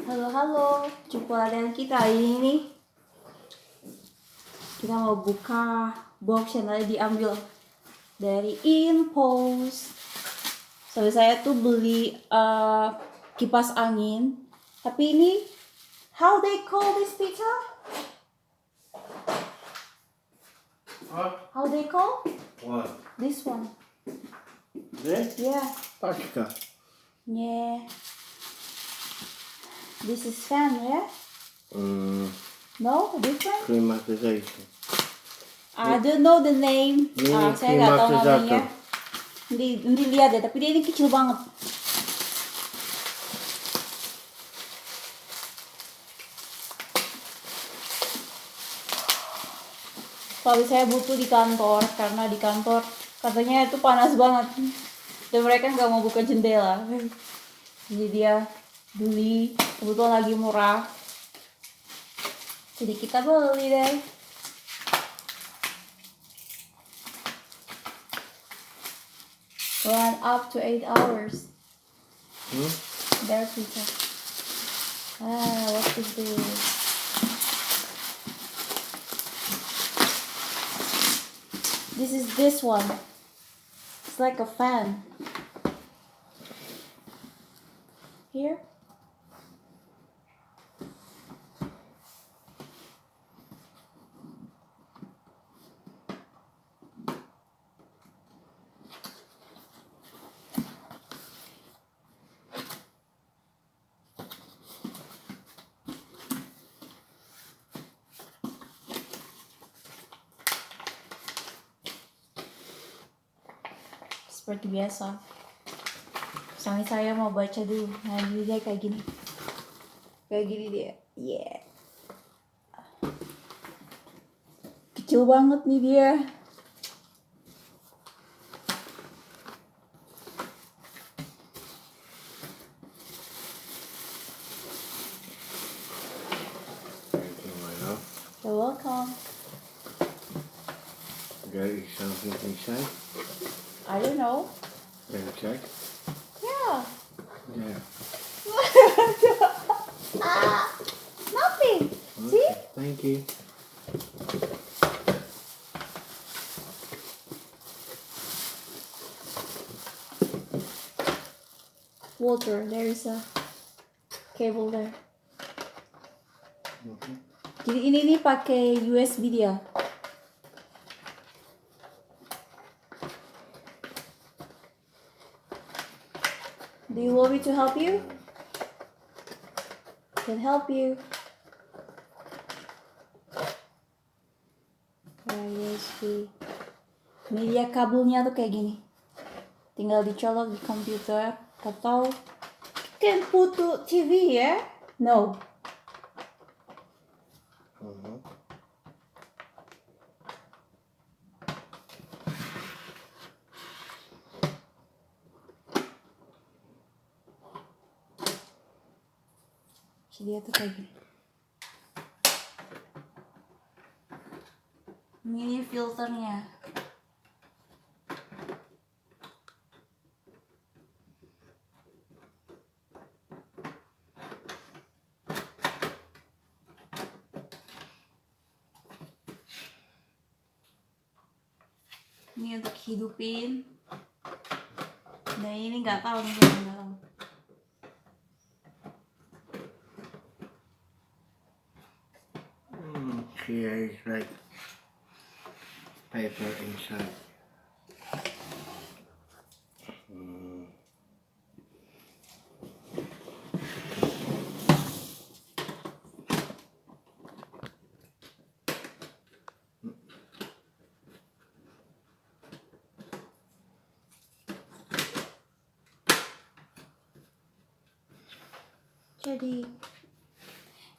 Halo, jumpa lagi dengan kita ini nih. Kita mau buka box yang tadi diambil dari Impulse. Saya tuh beli kipas angin. Tapi ini, how they call this pizza? How they call? What? This one. This? Yeah. Pakai. Yeah. This is fan, yeah? No, different? Climatization. I don't know the name. Ini Saya nggak tahu klimatisator. namanya. Nanti lihat ya, tapi dia ini kecil banget. Soalnya saya butuh di kantor, karena di kantor katanya itu panas banget. Dan mereka nggak mau buka jendela. Jadi dia beli, kebetulan lagi murah. Jadi kita beli deh. Run up to 8 hours. Their pizza. What is this? This is this one. It's like a fan. Here. Seperti biasa. Misalnya saya mau baca dulu. Nah, dia kayak gini. Kayak gini dia. Yeah. Kecil banget nih dia. You're welcome. There is something inside. I don't know. Can you check? Yeah. Yeah. Nothing. Okay. See? Thank you. Water. There is a cable there. Okay. Jadi ini nih pakai USB dia. Do you want me to help you? Can help you. USB. Ini dia kabelnya tuh kayak gini. Tinggal dicolok di komputer atau can put to TV ya? No. Jadi dia tuh kayak gini. Ini filternya. Ini untuk hidupin. Nah ini nggak tahu nih, nggak tahu. Here is like paper inside. Jadi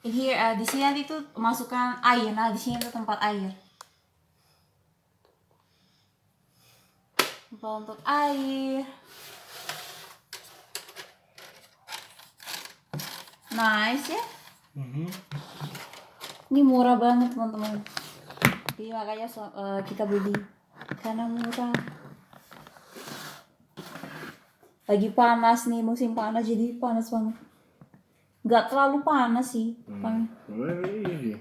in here, di sini nanti tuh masukkan air. Nah di sini tuh tempat air. Tempat untuk air. Nice ya. Ini murah banget teman-teman. Jadi makanya kita beli karena murah. Lagi panas nih, musim panas, jadi panas banget. Gak terlalu panas sih. Very easy.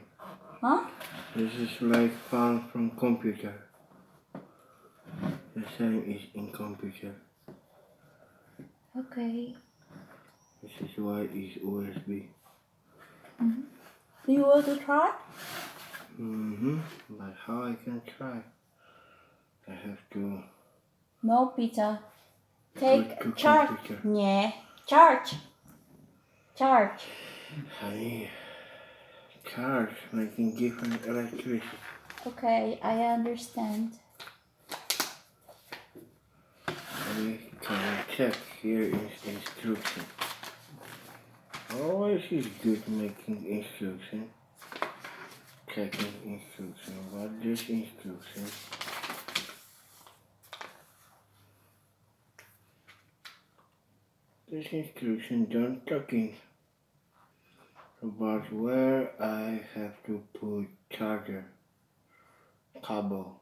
Hah? This is like found from computer. The same is in computer. Okay. This is why it's USB. Do you want to try? But how I can try? I have to No, Peter. go Take to charge. computer. Yeah. Charge. Charge. Honey, cars making different electricity. Okay, I understand. We can check here is instruction. Always is good making instruction. Checking instruction. What this instruction? This instruction don't talking about where I have to put charger cable.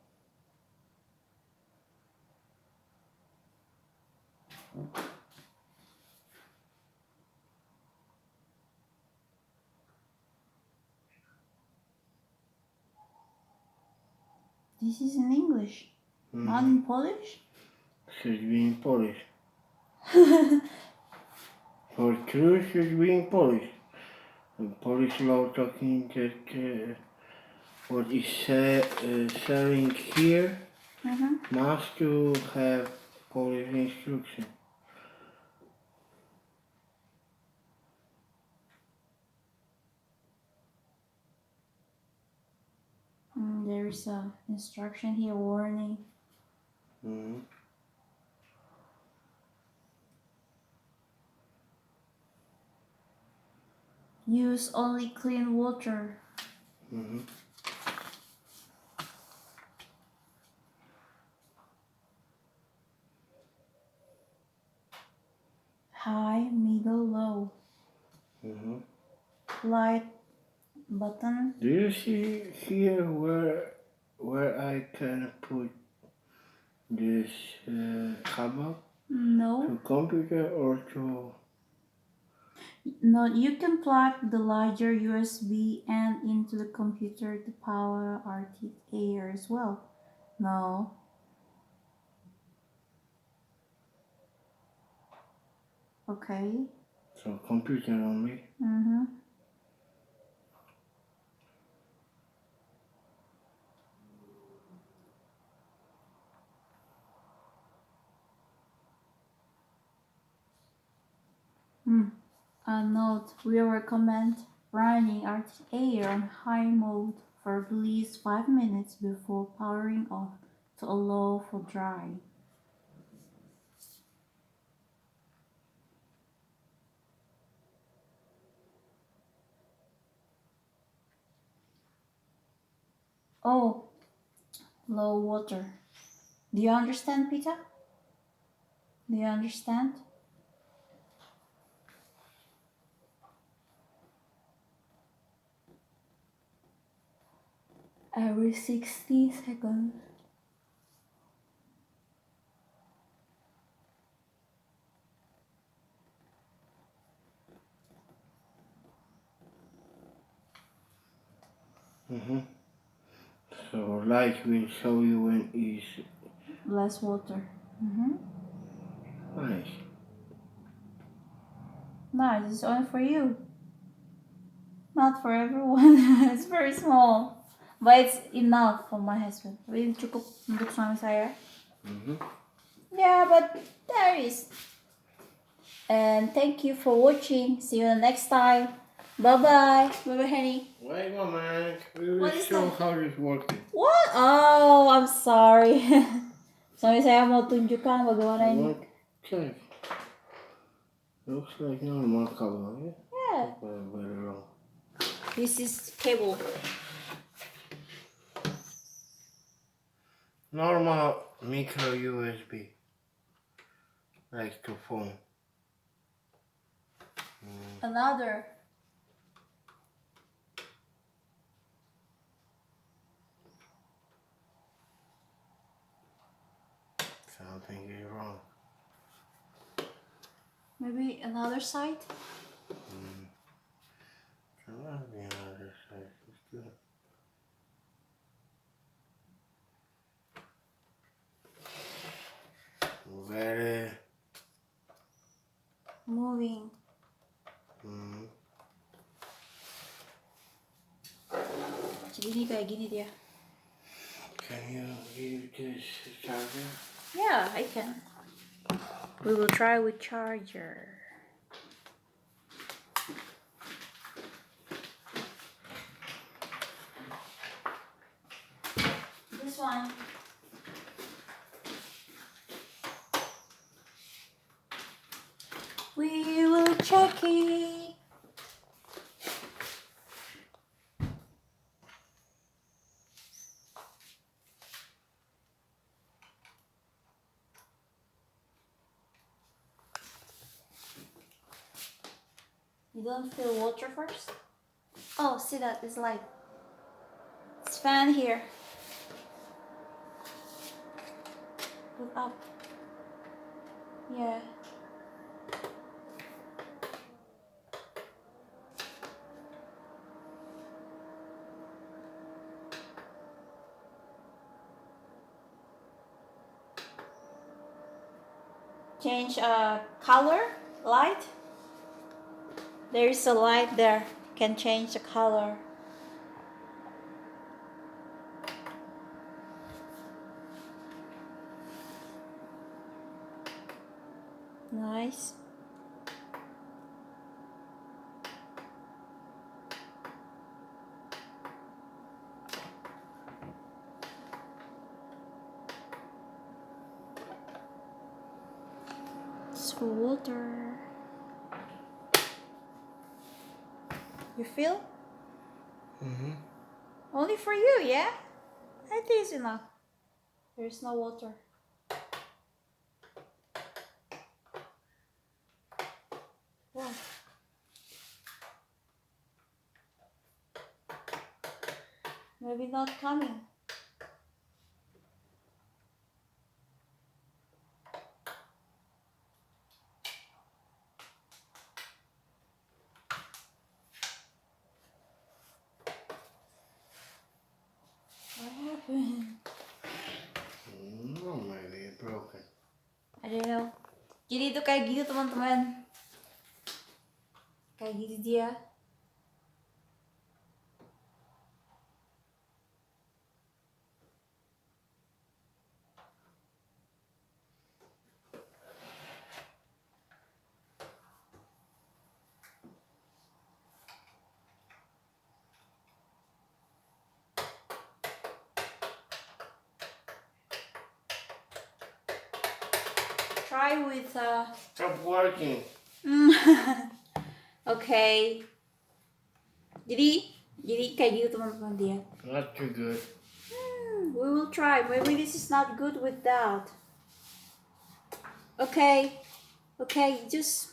This is in English, not in Polish. Should be in Polish. For true should be in Polish. And Polish law talking that what is selling here must to have Polish instruction. There is a instruction here, warning. Use only clean water. High, middle, low. Light button. Do you see here where I can put this cable No. to computer or to? No, you can plug the larger USB end into the computer to power RTA as well. No. Okay. So computer only. A note, we recommend running RTA on high mode for at least 5 minutes before powering off to allow for dry. Oh, low water. Do you understand, Peter? Do you understand? Every 60 seconds. So light will show you when it's Less water. nice. Nice, it's only for you. Not for everyone. It's very small. But it's enough for my husband. Ini cukup untuk suami saya. Yeah, but there is. And thank you for watching. See you next time. Bye-bye. Bye-bye, honey. Wait a minute. We will What is show that? how it's working. What? Oh, I'm sorry. Suami saya mau tunjukkan bagaimana ini. Okay. Looks like normal cable, Yeah. Very long. This is cable. Normal micro USB. Like to phone. Another. Something is wrong. Maybe another side? Gini kayak gini dia. Can you use this charger? Yeah, I can. We will try with charger. This one. We will check it. You don't feel water first? Oh, see that? It's light. It's fan here. Look up. Yeah. Change color, light. There is a light there. Can change the color. Nice. It's water. You feel? Mm-hmm. Only for you, yeah? I think it's enough. There's no water. Wow. Maybe not coming. What happened? No, maybe it broken. I don't know. Jadi itu kayak gitu teman-teman. Kayak gitu dia. Try with Stop working. Okay. Jadi kayak gitu teman-teman dia. Not too good. We will try. Maybe this is not good with that. Okay. Okay, just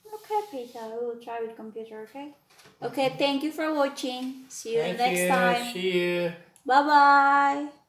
okay, Peter. We will try with computer, okay? Okay, thank you for watching. See you Thank next you. time. See you. Bye-bye.